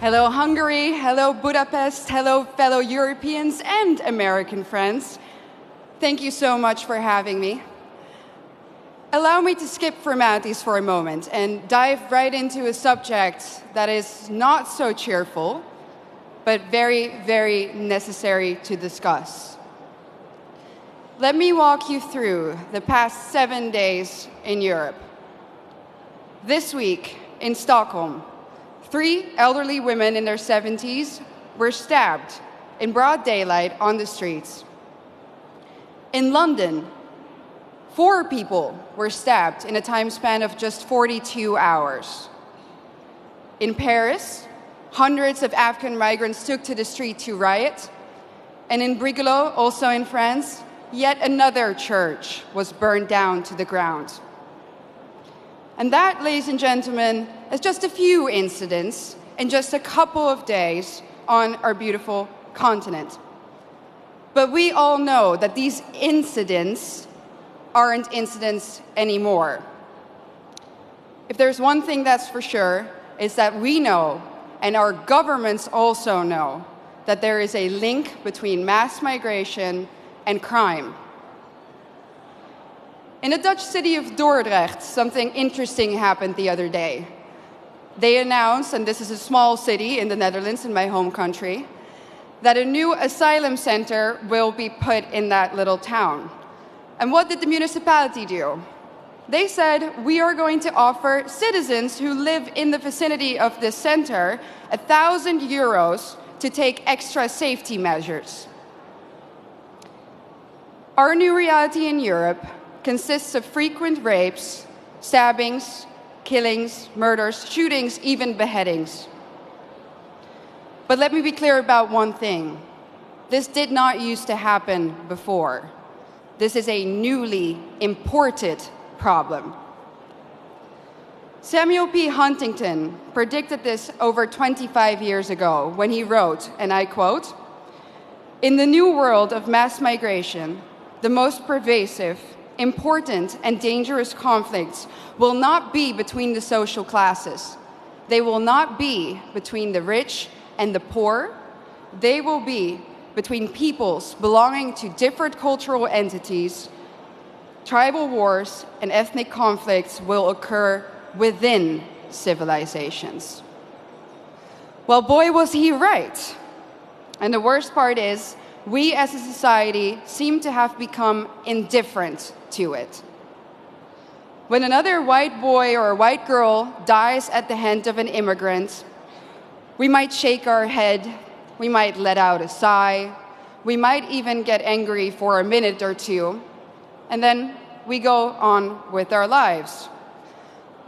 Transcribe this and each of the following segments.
Hello Hungary, hello Budapest, hello fellow Europeans and American friends. Thank you so much for having me. Allow me to skip formalities for a moment and dive right into a subject that is not so cheerful, but very, very necessary to discuss. Let me walk you through the past 7 days in Europe. This week in Stockholm, 3 elderly women in their 70s were stabbed in broad daylight on the streets. In London, 4 people were stabbed in a time span of just 42 hours. In Paris, hundreds of African migrants took to the street to riot. And in Brigalow, also in France, yet another church was burned down to the ground. And that, ladies and gentlemen, is just a few incidents in just a couple of days on our beautiful continent. But we all know that these incidents aren't incidents anymore. If there's one thing that's for sure, is that we know, and our governments also know, that there is a link between mass migration and crime. In the Dutch city of Dordrecht, something interesting happened the other day. They announced, and this is a small city in the Netherlands, in my home country, that a new asylum center will be put in that little town. And what did the municipality do? They said, we are going to offer citizens who live in the vicinity of this center 1,000 euros to take extra safety measures. Our new reality in Europe consists of frequent rapes, stabbings, killings, murders, shootings, even beheadings. But let me be clear about one thing. This did not used to happen before. This is a newly imported problem. Samuel P. Huntington predicted this over 25 years ago when he wrote, and I quote, "In the new world of mass migration, the most pervasive, important and dangerous conflicts will not be between the social classes. They will not be between the rich and the poor. They will be between peoples belonging to different cultural entities. Tribal wars and ethnic conflicts will occur within civilizations." Well, boy, was he right. And the worst part is, we as a society seem to have become indifferent to it. When another white boy or a white girl dies at the hand of an immigrant, we might shake our head, we might let out a sigh, we might even get angry for a minute or two, and then we go on with our lives.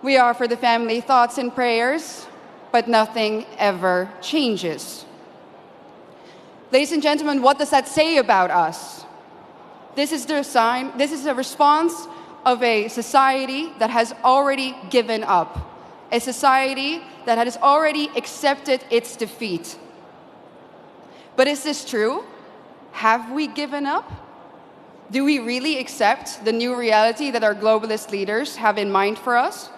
We offer the family thoughts and prayers, but nothing ever changes. Ladies and gentlemen, what does that say about us? This is a response of a society that has already given up, a society that has already accepted its defeat. But is this true? Have we given up? Do we really accept the new reality that our globalist leaders have in mind for us?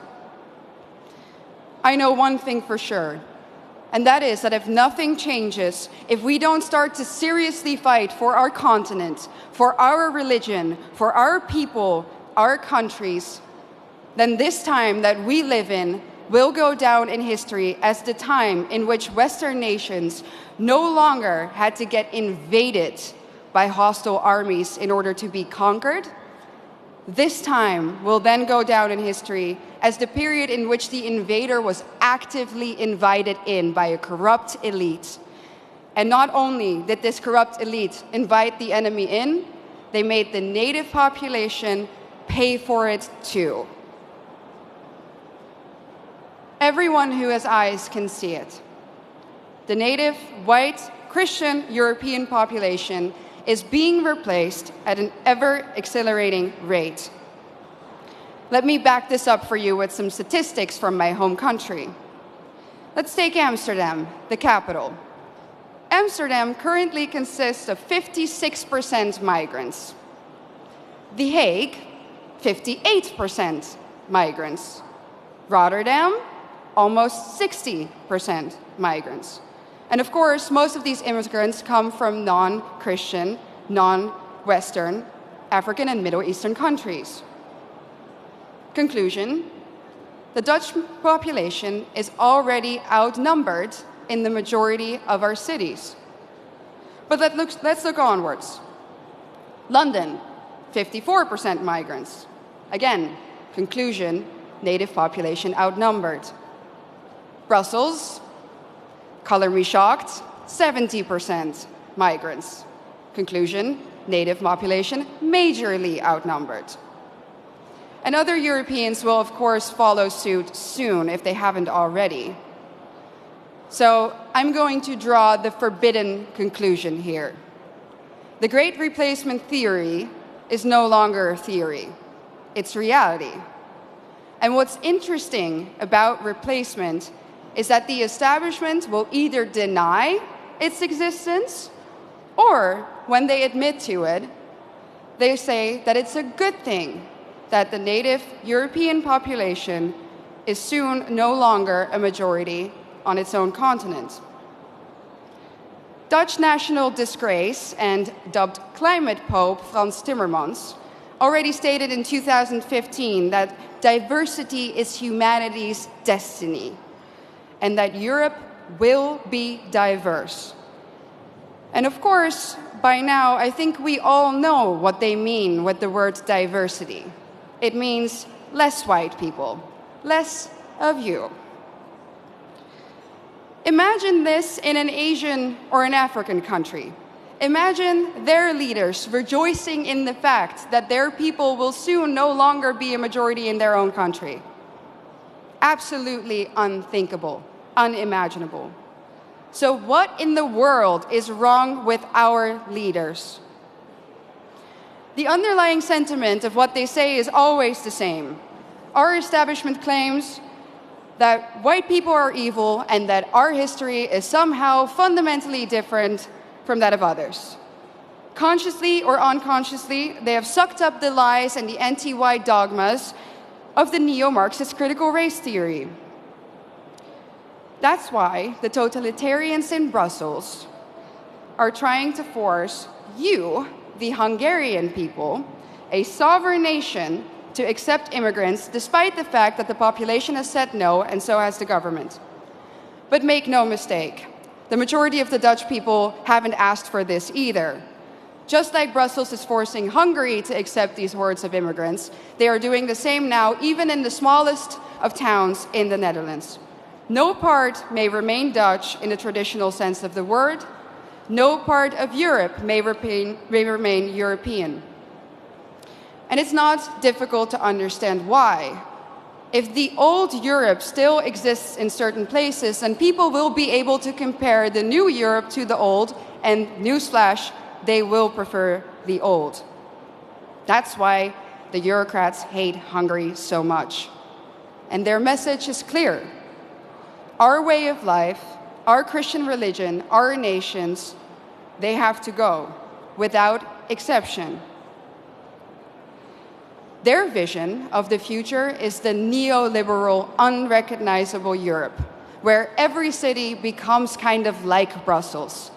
I know one thing for sure. And that is that if nothing changes, if we don't start to seriously fight for our continent, for our religion, for our people, our countries, then this time that we live in will go down in history as the time in which Western nations no longer had to get invaded by hostile armies in order to be conquered. This time will then go down in history as the period in which the invader was actively invited in by a corrupt elite. And not only did this corrupt elite invite the enemy in, they made the native population pay for it too. Everyone who has eyes can see it. The native, white, Christian European population is being replaced at an ever-accelerating rate. Let me back this up for you with some statistics from my home country. Let's take Amsterdam, the capital. Amsterdam currently consists of 56% migrants. The Hague, 58% migrants. Rotterdam, almost 60% migrants. And of course, most of these immigrants come from non-Christian, non-Western, African and Middle Eastern countries. Conclusion: the Dutch population is already outnumbered in the majority of our cities. But let's look onwards. London, 54% migrants. Again, conclusion, native population outnumbered. Brussels, color me shocked, 70% migrants. Conclusion, native population majorly outnumbered. And other Europeans will, of course, follow suit soon if they haven't already. So I'm going to draw the forbidden conclusion here. The Great Replacement theory is no longer a theory. It's reality. And what's interesting about replacement is that the establishment will either deny its existence, or when they admit to it, they say that it's a good thing that the native European population is soon no longer a majority on its own continent. Dutch national disgrace and dubbed climate pope Frans Timmermans already stated in 2015 that diversity is humanity's destiny and that Europe will be diverse. And of course, by now, I think we all know what they mean with the word diversity. It means less white people, less of you. Imagine this in an Asian or an African country. Imagine their leaders rejoicing in the fact that their people will soon no longer be a majority in their own country. Absolutely unthinkable, unimaginable. So what in the world is wrong with our leaders? The underlying sentiment of what they say is always the same. Our establishment claims that white people are evil and that our history is somehow fundamentally different from that of others. Consciously or unconsciously, they have sucked up the lies and the anti-white dogmas of the neo-Marxist critical race theory. That's why the totalitarians in Brussels are trying to force you, the Hungarian people, a sovereign nation, to accept immigrants despite the fact that the population has said no, and so has the government. But make no mistake, the majority of the Dutch people haven't asked for this either. Just like Brussels is forcing Hungary to accept these hordes of immigrants, they are doing the same now, even in the smallest of towns in the Netherlands. No part may remain Dutch in the traditional sense of the word. No part of Europe may remain European. And it's not difficult to understand why. If the old Europe still exists in certain places, then people will be able to compare the new Europe to the old, and newsflash, they will prefer the old. That's why the Eurocrats hate Hungary so much. And their message is clear. Our way of life, our Christian religion, our nations, they have to go, without exception. Their vision of the future is the neoliberal, unrecognizable Europe, where every city becomes kind of like Brussels.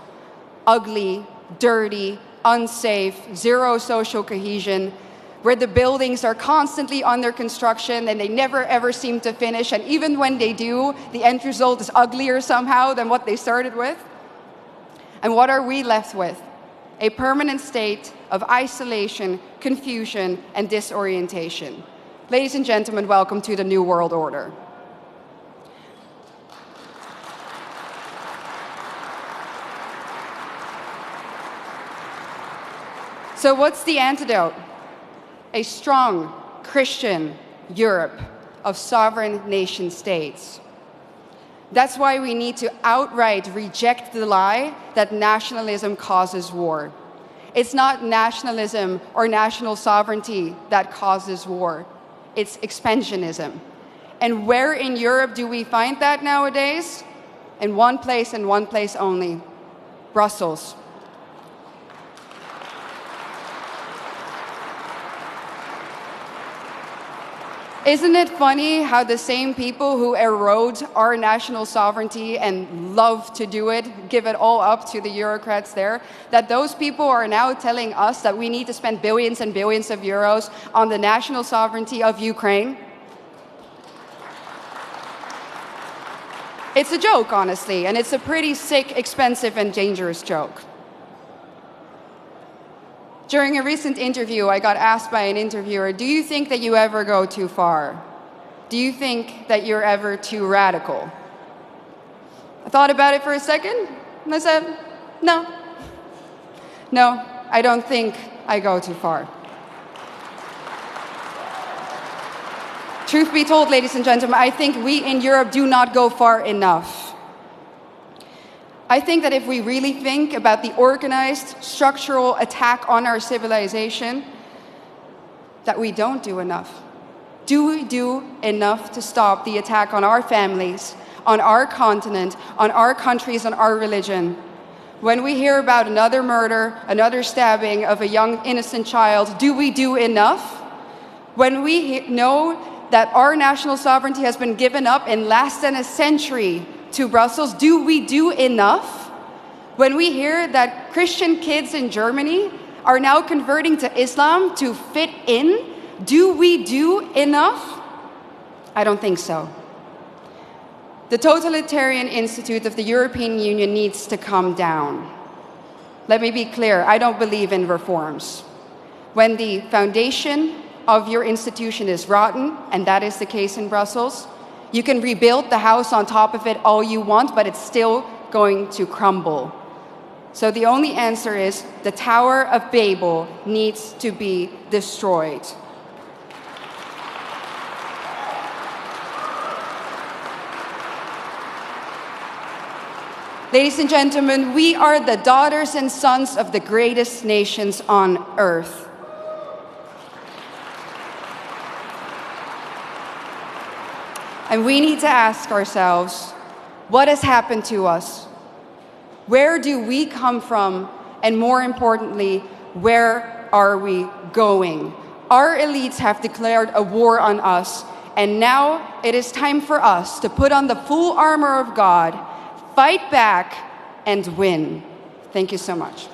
Ugly, dirty, unsafe, zero social cohesion, where the buildings are constantly under construction and they never ever seem to finish, and even when they do, the end result is uglier somehow than what they started with. And what are we left with? A permanent state of isolation, confusion, and disorientation. Ladies and gentlemen, welcome to the New World Order. So what's the antidote? A strong Christian Europe of sovereign nation states. That's why we need to outright reject the lie that nationalism causes war. It's not nationalism or national sovereignty that causes war. It's expansionism. And where in Europe do we find that nowadays? In one place and one place only: Brussels. Isn't it funny how the same people who erode our national sovereignty and love to do it, give it all up to the bureaucrats there, that those people are now telling us that we need to spend billions and billions of euros on the national sovereignty of Ukraine? It's a joke, honestly, and it's a pretty sick, expensive, and dangerous joke. During a recent interview, I got asked by an interviewer, do you think that you ever go too far? Do you think that you're ever too radical? I thought about it for a second, and I said, no. No, I don't think I go too far. Truth be told, ladies and gentlemen, I think we in Europe do not go far enough. I think that if we really think about the organized, structural attack on our civilization, that we don't do enough. Do we do enough to stop the attack on our families, on our continent, on our countries, on our religion? When we hear about another murder, another stabbing of a young innocent child, do we do enough? When we know that our national sovereignty has been given up in less than a century to Brussels, do we do enough? When we hear that Christian kids in Germany are now converting to Islam to fit in, do we do enough? I don't think so. The totalitarian institute of the European Union needs to come down. Let me be clear, I don't believe in reforms. When the foundation of your institution is rotten, and that is the case in Brussels, you can rebuild the house on top of it all you want, but it's still going to crumble. So the only answer is the Tower of Babel needs to be destroyed. Ladies and gentlemen, we are the daughters and sons of the greatest nations on earth. And we need to ask ourselves, what has happened to us? Where do we come from? And more importantly, where are we going? Our elites have declared a war on us, and now it is time for us to put on the full armor of God, fight back, and win. Thank you so much.